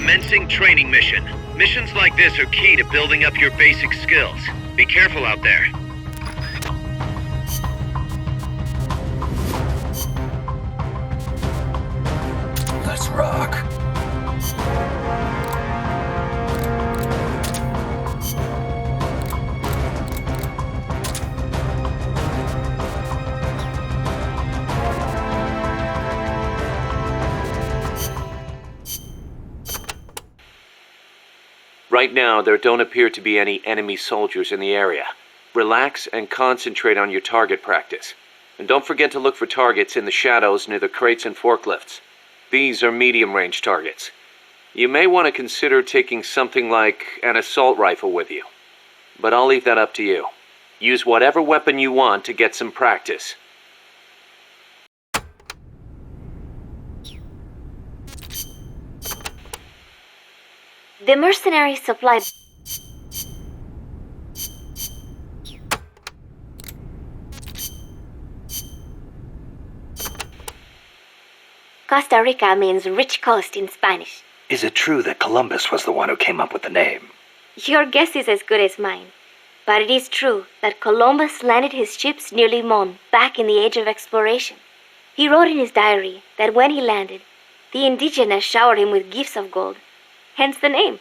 Commencing training mission. Missions like this are key to building up your basic skills. Be careful out there. Let's rock. Right now, there don't appear to be any enemy soldiers in the area. Relax and concentrate on your target practice. And don't forget to look for targets in the shadows near the crates and forklifts. These are medium-range targets. You may want to consider taking something like an assault rifle with you. But I'll leave that up to you. Use whatever weapon you want to get some practice. The mercenary supplied Costa Rica means rich coast in Spanish. Is it true that Columbus was the one who came up with the name? Your guess is as good as mine. But it is true that Columbus landed his ships near Limon back in the age of exploration. He wrote in his diary that when he landed, the indigenous showered him with gifts of gold. Hence the name.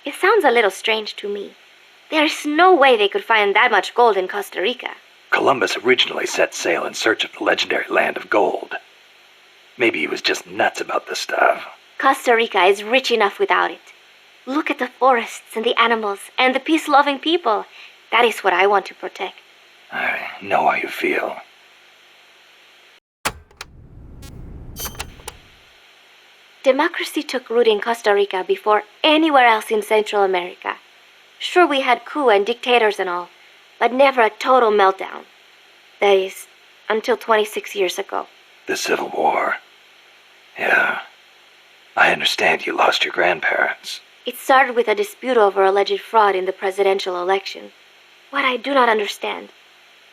It sounds a little strange to me. There is no way they could find that much gold in Costa Rica. Columbus originally set sail in search of the legendary land of gold. Maybe he was just nuts about this stuff. Costa Rica is rich enough without it. Look at the forests and the animals and the peace-loving people. That is what I want to protect. I know how you feel. Democracy took root in Costa Rica before anywhere else in Central America. Sure, we had coup and dictators and all, but never a total meltdown. That is, until 26 years ago. The Civil War. Yeah. I understand you lost your grandparents. It started with a dispute over alleged fraud in the presidential election. What I do not understand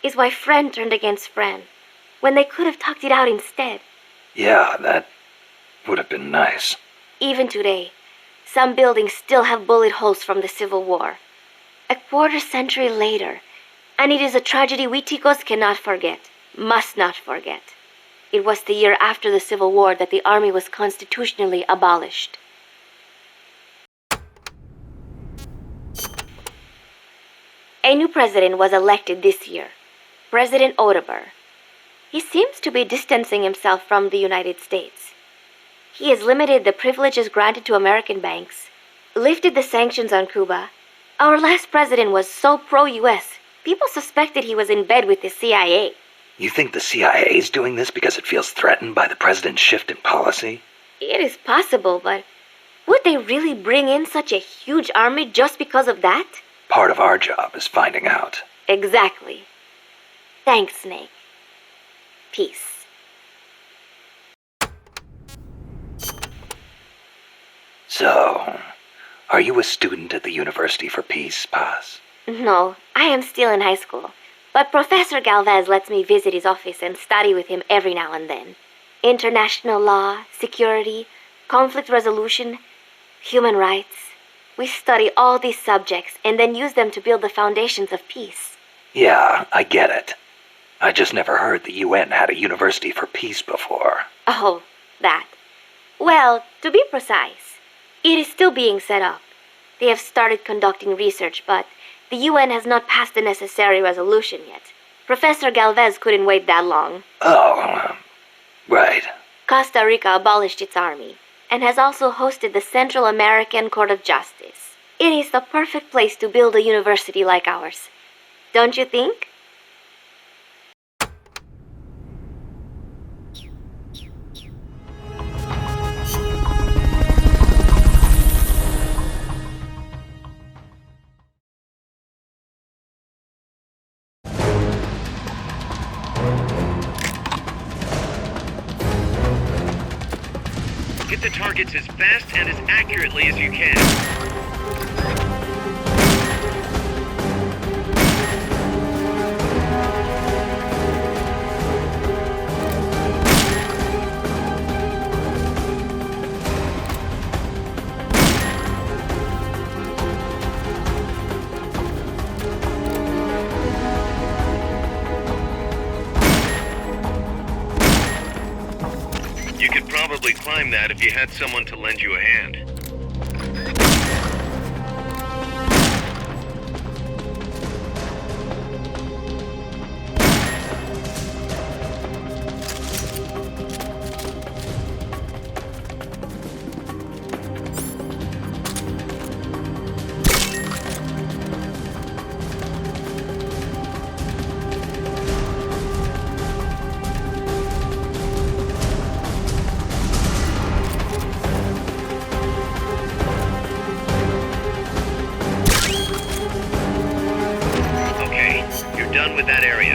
is why friend turned against friend, when they could have talked it out instead. Yeah, that would have been nice. Even today, some buildings still have bullet holes from the Civil War. A quarter century later, and it is a tragedy we Ticos cannot forget, must not forget. It was the year after the Civil War that the army was constitutionally abolished. A new president was elected this year, President Otaber. He seems to be distancing himself from the United States. He has limited the privileges granted to American banks, lifted the sanctions on Cuba. Our last president was so pro-US, people suspected he was in bed with the CIA. You think the CIA is doing this because it feels threatened by the president's shift in policy? It is possible, but would they really bring in such a huge army just because of that? Part of our job is finding out. Exactly. Thanks, Snake. Peace. So, are you a student at the University for Peace, Paz? No, I am still in high school. But Professor Galvez lets me visit his office and study with him every now and then. International law, security, conflict resolution, human rights. We study all these subjects and then use them to build the foundations of peace. Yeah, I get it. I just never heard the UN had a University for Peace before. Oh, that. Well, to be precise, it is still being set up. They have started conducting research, but the UN has not passed the necessary resolution yet. Professor Galvez couldn't wait that long. Oh, right. Costa Rica abolished its army and has also hosted the Central American Court of Justice. It is the perfect place to build a university like ours. Don't you think? Hit the targets as fast and as accurately as you can. You could probably climb that if you had someone to lend you a hand. Done with that area.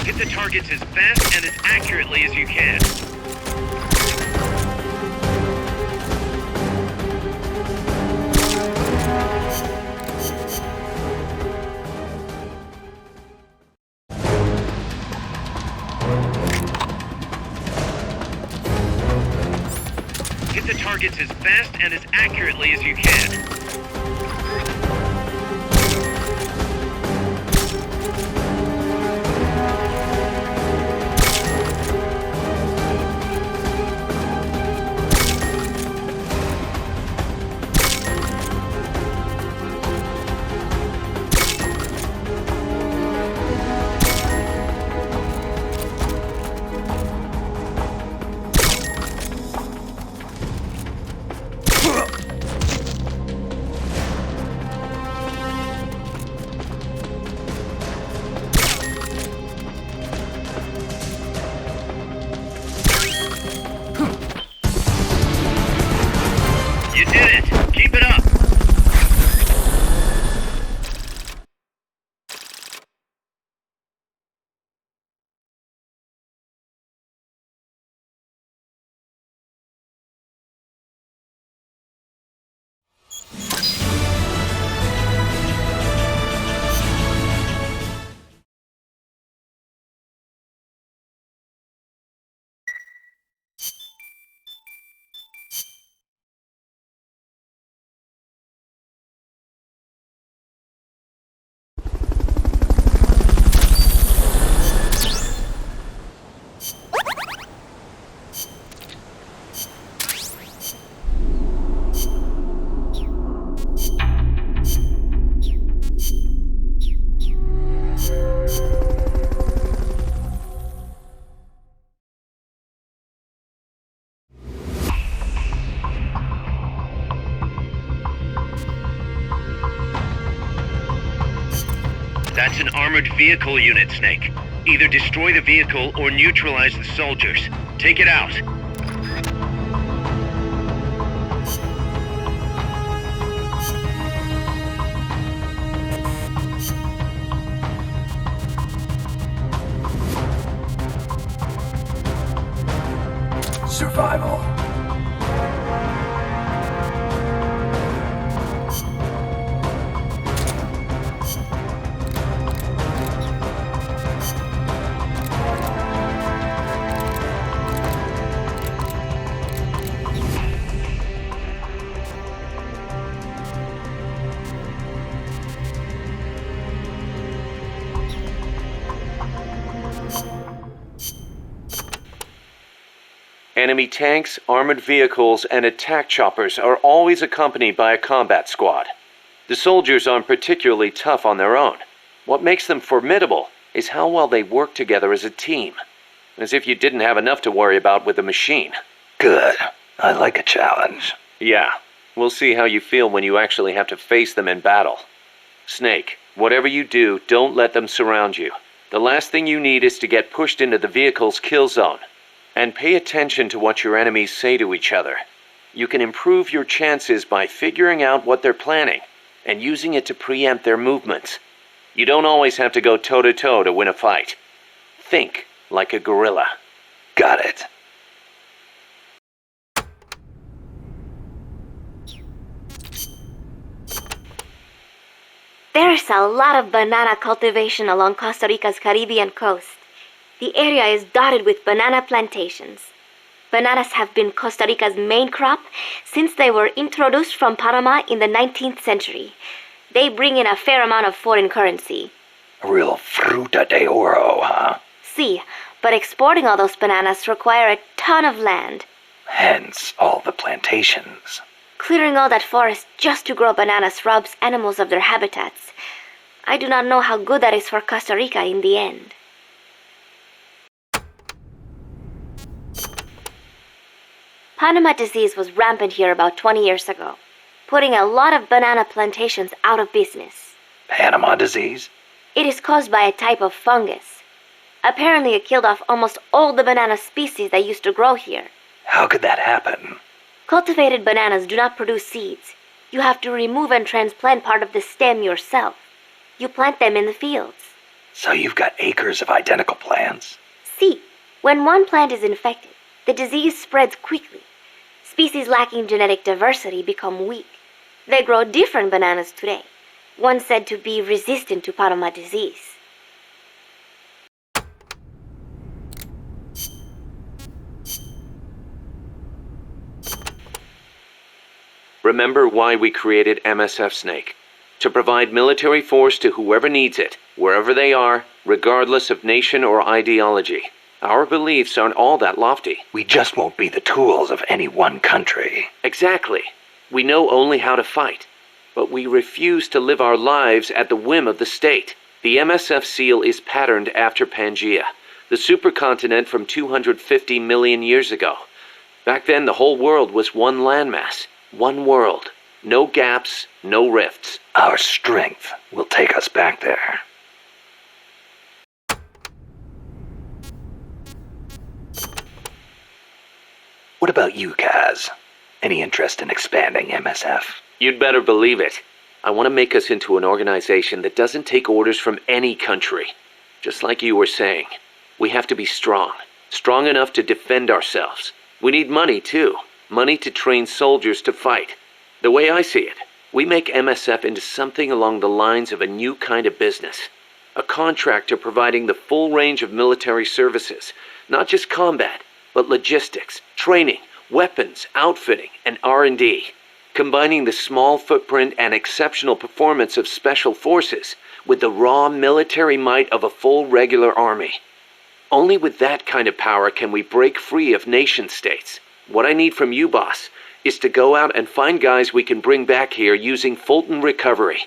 Hit the targets as fast and as accurately as you can. Hit the targets as fast and as accurately as you can. You did it! Keep it up! That's an armored vehicle unit, Snake. Either destroy the vehicle or neutralize the soldiers. Take it out. Survival. Enemy tanks, armored vehicles, and attack choppers are always accompanied by a combat squad. The soldiers aren't particularly tough on their own. What makes them formidable is how well they work together as a team. As if you didn't have enough to worry about with the machine. Good. I like a challenge. Yeah, we'll see how you feel when you actually have to face them in battle. Snake, whatever you do, don't let them surround you. The last thing you need is to get pushed into the vehicle's kill zone. And pay attention to what your enemies say to each other. You can improve your chances by figuring out what they're planning and using it to preempt their movements. You don't always have to go toe-to-toe to win a fight. Think like a gorilla. Got it. There's a lot of banana cultivation along Costa Rica's Caribbean coast. The area is dotted with banana plantations. Bananas have been Costa Rica's main crop since they were introduced from Panama in the 19th century. They bring in a fair amount of foreign currency. A real fruta de oro, huh? See, but exporting all those bananas require a ton of land. Hence all the plantations. Clearing all that forest just to grow bananas robs animals of their habitats. I do not know how good that is for Costa Rica in the end. Panama disease was rampant here about 20 years ago, putting a lot of banana plantations out of business. Panama disease? It is caused by a type of fungus. Apparently it killed off almost all the banana species that used to grow here. How could that happen? Cultivated bananas do not produce seeds. You have to remove and transplant part of the stem yourself. You plant them in the fields. So you've got acres of identical plants? See, when one plant is infected, the disease spreads quickly. Species lacking genetic diversity become weak. They grow different bananas today, one said to be resistant to Panama disease. Remember why we created MSF Snake. To provide military force to whoever needs it, wherever they are, regardless of nation or ideology. Our beliefs aren't all that lofty. We just won't be the tools of any one country. Exactly. We know only how to fight. But we refuse to live our lives at the whim of the state. The MSF seal is patterned after Pangaea, the supercontinent from 250 million years ago. Back then, the whole world was one landmass, one world. No gaps, no rifts. Our strength will take us back there. What about you, Kaz? Any interest in expanding MSF? You'd better believe it. I want to make us into an organization that doesn't take orders from any country. Just like you were saying, we have to be strong. Strong enough to defend ourselves. We need money, too. Money to train soldiers to fight. The way I see it, we make MSF into something along the lines of a new kind of business. A contractor providing the full range of military services, not just combat, but logistics, training, weapons, outfitting, and R&D. Combining the small footprint and exceptional performance of special forces with the raw military might of a full regular army. Only with that kind of power can we break free of nation-states. What I need from you, boss, is to go out and find guys we can bring back here using Fulton Recovery.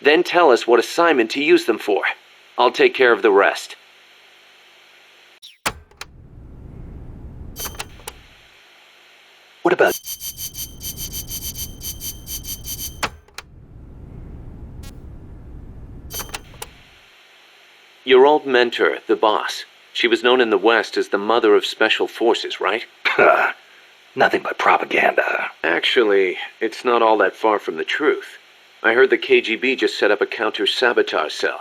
Then tell us what assignment to use them for. I'll take care of the rest. What about... Your old mentor, the boss. She was known in the West as the mother of special forces, right? Nothing but propaganda. Actually, it's not all that far from the truth. I heard the KGB just set up a counter-sabotage cell.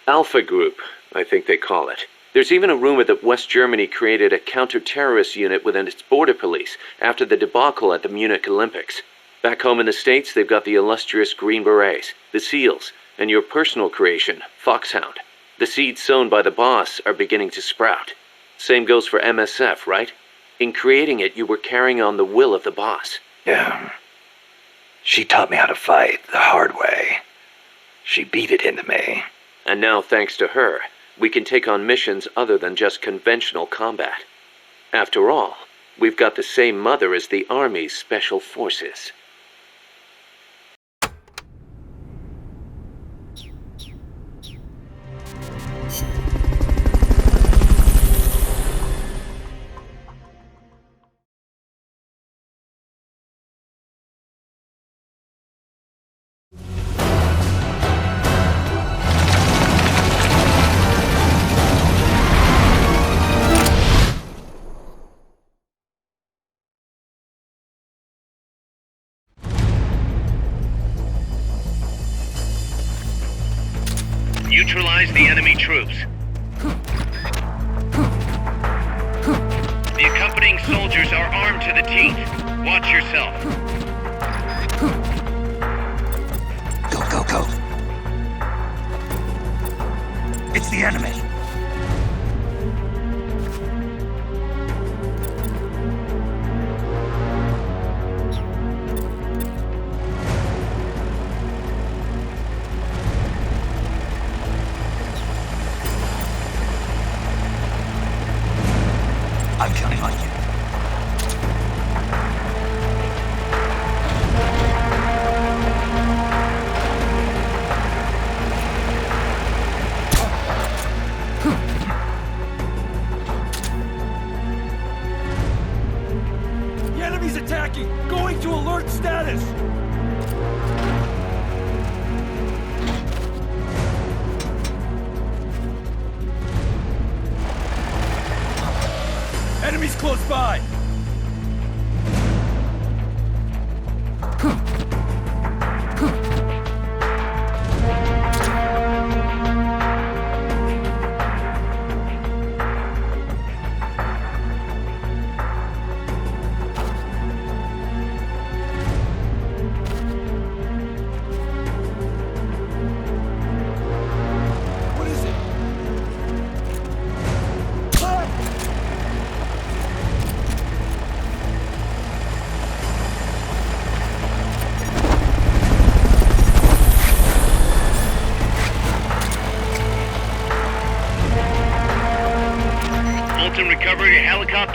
Alpha Group, I think they call it. There's even a rumor that West Germany created a counter-terrorist unit within its border police after the debacle at the Munich Olympics. Back home in the States, they've got the illustrious Green Berets, the SEALs, and your personal creation, Foxhound. The seeds sown by the boss are beginning to sprout. Same goes for MSF, right? In creating it, you were carrying on the will of the boss. Yeah. She taught me how to fight the hard way. She beat it into me. And now, thanks to her, we can take on missions other than just conventional combat. After all, we've got the same mother as the Army's Special Forces. Neutralize the enemy troops. The accompanying soldiers are armed to the teeth. Watch yourself. Go, go, go. It's the enemy.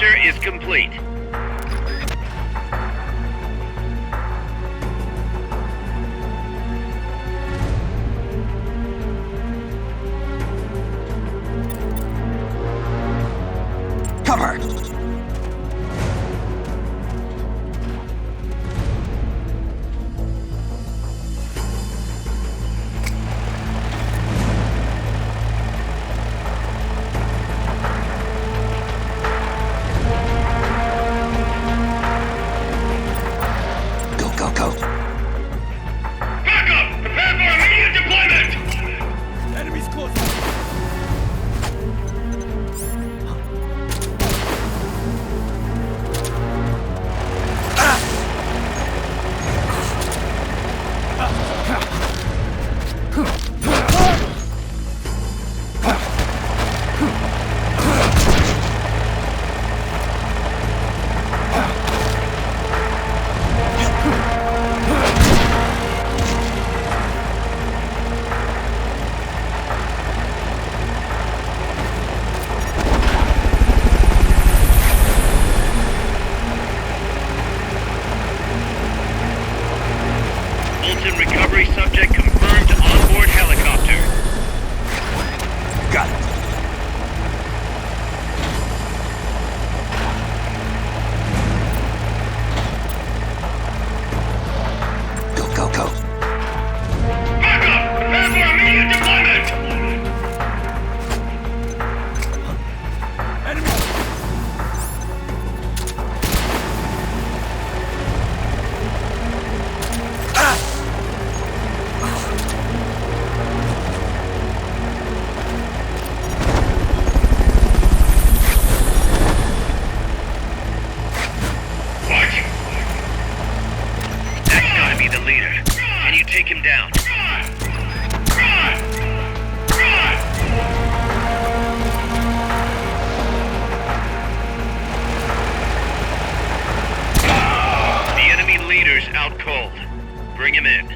helicopter is complete. Cover! Go. Backup! Prepare for immediate deployment! Enemies close. Bolton recovery subject confirmed onboard helicopter. Got it. Go. Backup! Prepare for immediate deployment! Enemy. What? That's gotta be the leader. Can you take him down? The enemy leader's out cold. Bring him in.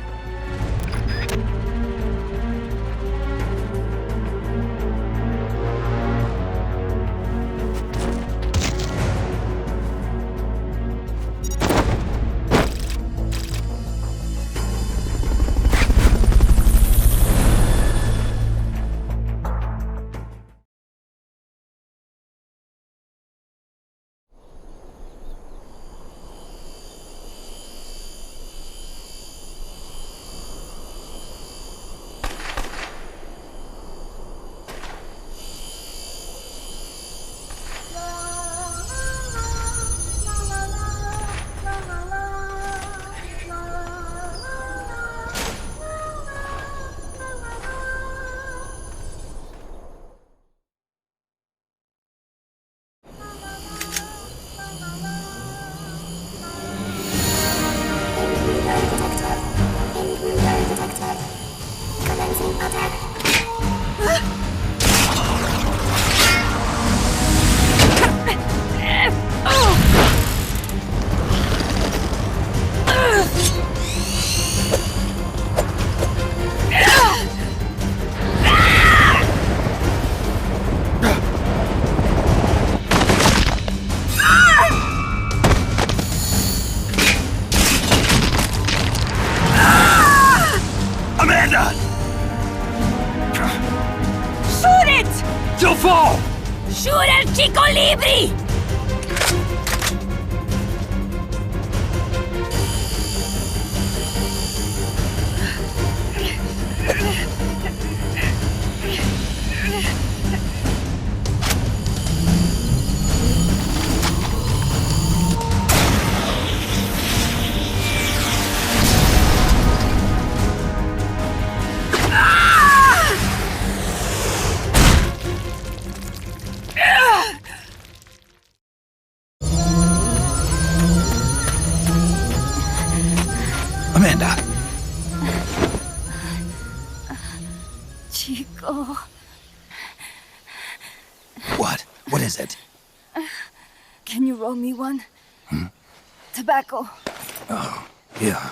Amanda! Shoot it! You'll fall! Shoot el chico libre! Amanda! Chico. What? What is it? Can you roll me one? Tobacco. Oh, yeah.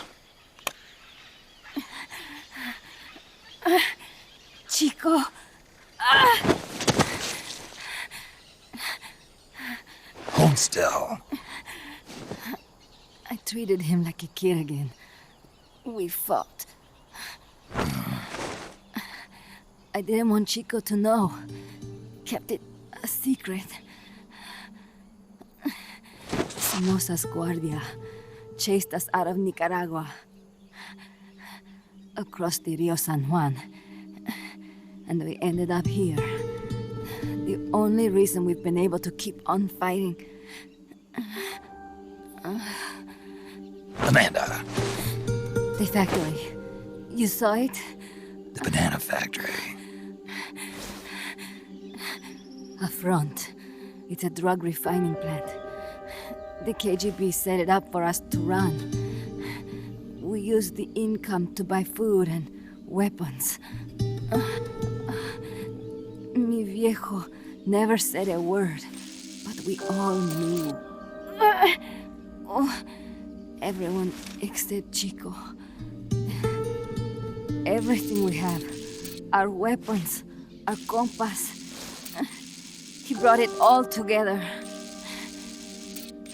Chico. Hold down still. I treated him like a kid again. We fought. I didn't want Chico to know. Kept it a secret. Somoza's Guardia chased us out of Nicaragua. Across the Rio San Juan. And we ended up here. The only reason we've been able to keep on fighting. Amanda, The factory. You saw it? the banana factory. A front. It's a drug refining plant. The KGB set it up for us to run. We used the income to buy food and weapons. Mi viejo never said a word, but we all knew. Everyone except Chico. Everything we have. Our weapons, our compass. He brought it all together.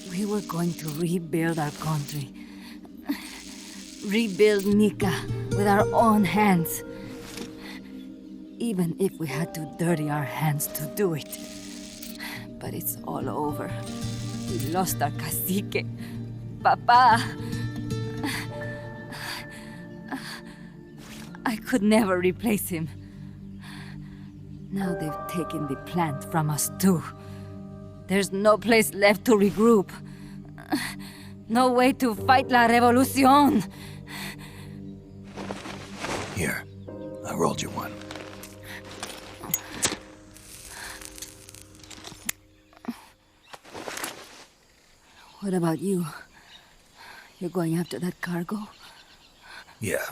We were going to rebuild our country. Rebuild Nika with our own hands. Even if we had to dirty our hands to do it. But it's all over. We lost our cacique. Papa! I could never replace him. Now they've taken the plant from us too. There's no place left to regroup. No way to fight la revolución. Here, I rolled you one. What about you? You're going after that cargo? Yeah,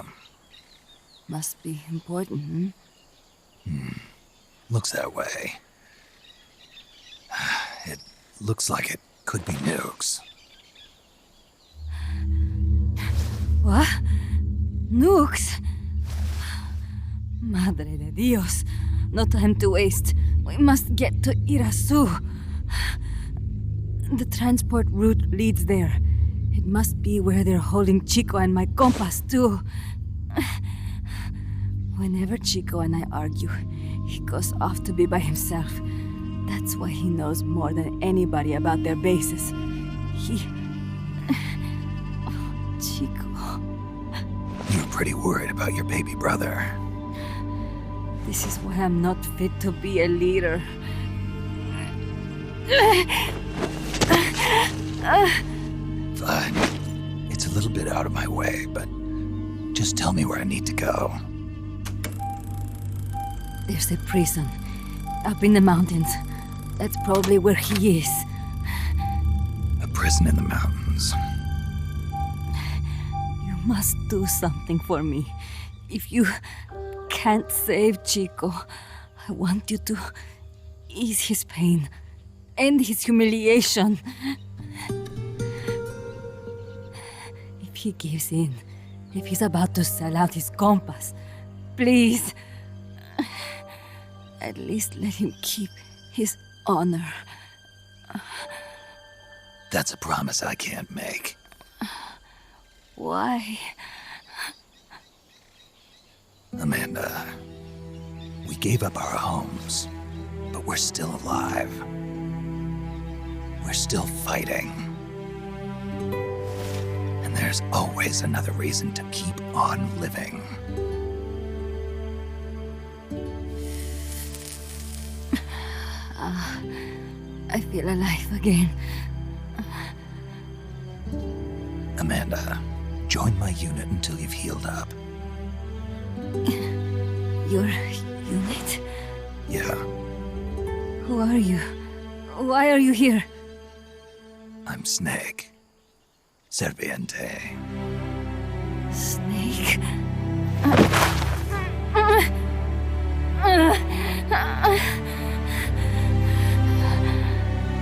Must be important, looks that way. It looks like it could be nukes. What? Nukes? Madre de Dios. No time to waste. We must get to Irasu. The transport route leads there. It must be where they're holding Chico and my compas, too. Whenever Chico and I argue, he goes off to be by himself. That's why he knows more than anybody about their bases. Chico. You're pretty worried about your baby brother. This is why I'm not fit to be a leader. Fine. It's a little bit out of my way, but just tell me where I need to go. There's a prison up in the mountains. That's probably where he is. A prison in the mountains. You must do something for me. If you can't save Chico, I want you to ease his pain, end his humiliation. If he gives in, if he's about to sell out his compass, please, at least let him keep his honor. That's a promise I can't make. Why? Amanda, we gave up our homes, but we're still alive. We're still fighting. And there's always another reason to keep on living. I feel alive again. Amanda, join my unit until you've healed up. Your unit? Yeah, Who are you? Why are you here? I'm Snake. Serviente. Snake?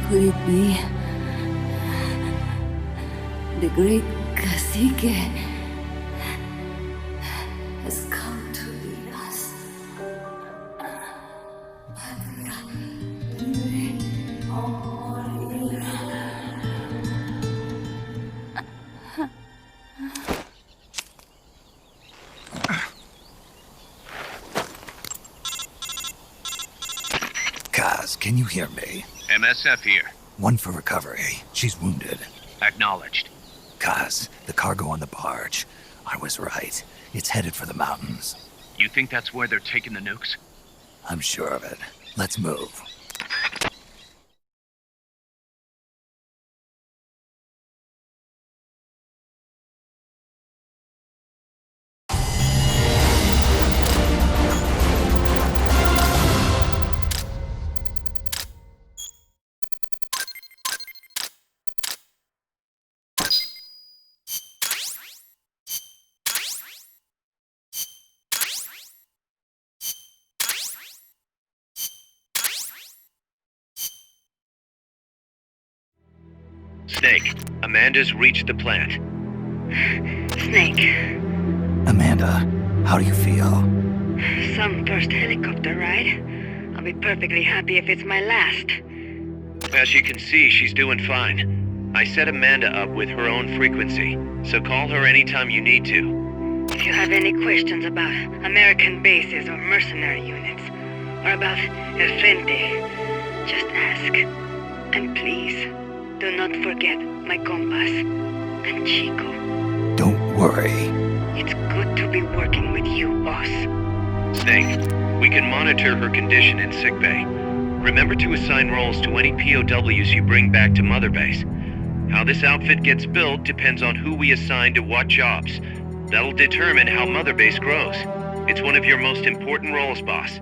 Could it be the great cacique has come to lead us? Boss, can you hear me? MSF here. One for recovery. She's wounded. Acknowledged. Kaz, the cargo on the barge. I was right. It's headed for the mountains. You think that's where they're taking the nukes? I'm sure of it. Let's move. Snake, Amanda's reached the plant. Snake, Amanda, how do you feel? some first helicopter ride. I'll be perfectly happy if it's my last. As you can see, she's doing fine. I set Amanda up with her own frequency, so call her anytime you need to. If you have any questions about American bases or mercenary units, or about El Frente, just ask. And please, do not forget my compass and Chico. Don't worry. It's good to be working with you, boss. Snake, we can monitor her condition in sickbay. Remember to assign roles to any POWs you bring back to Mother Base. How this outfit gets built depends on who we assign to what jobs. That'll determine how Mother Base grows. It's one of your most important roles, boss.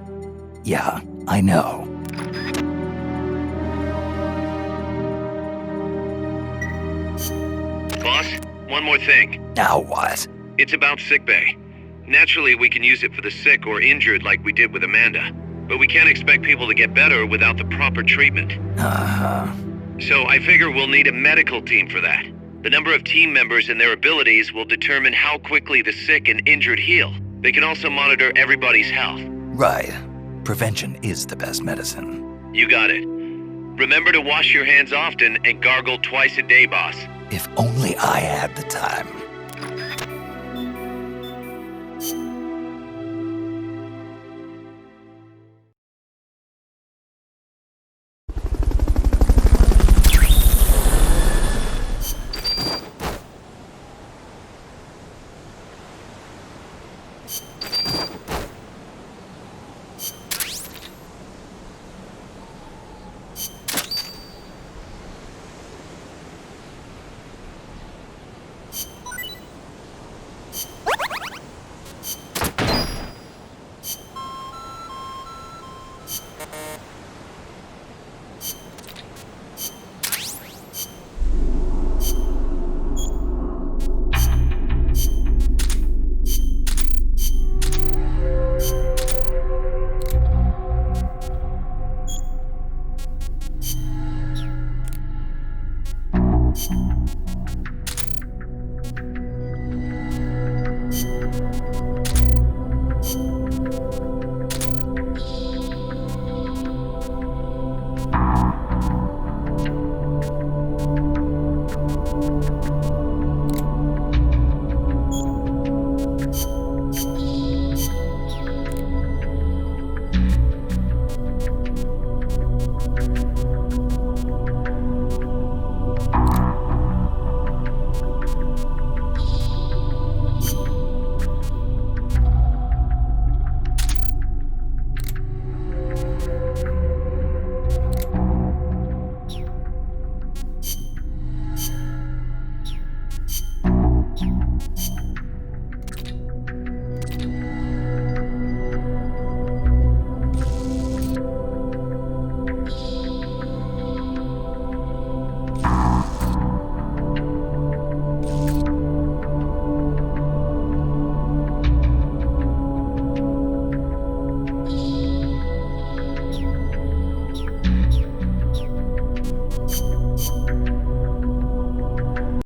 Yeah, I know. Boss, one more thing. Now what? It's about sickbay. Naturally, we can use it for the sick or injured like we did with Amanda. But we can't expect people to get better without the proper treatment. Uh-huh. So I figure we'll need a medical team for that. The number of team members and their abilities will determine how quickly the sick and injured heal. They can also monitor everybody's health. Right. Prevention is the best medicine. You got it. Remember to wash your hands often and gargle twice a day, boss. If only I had the time.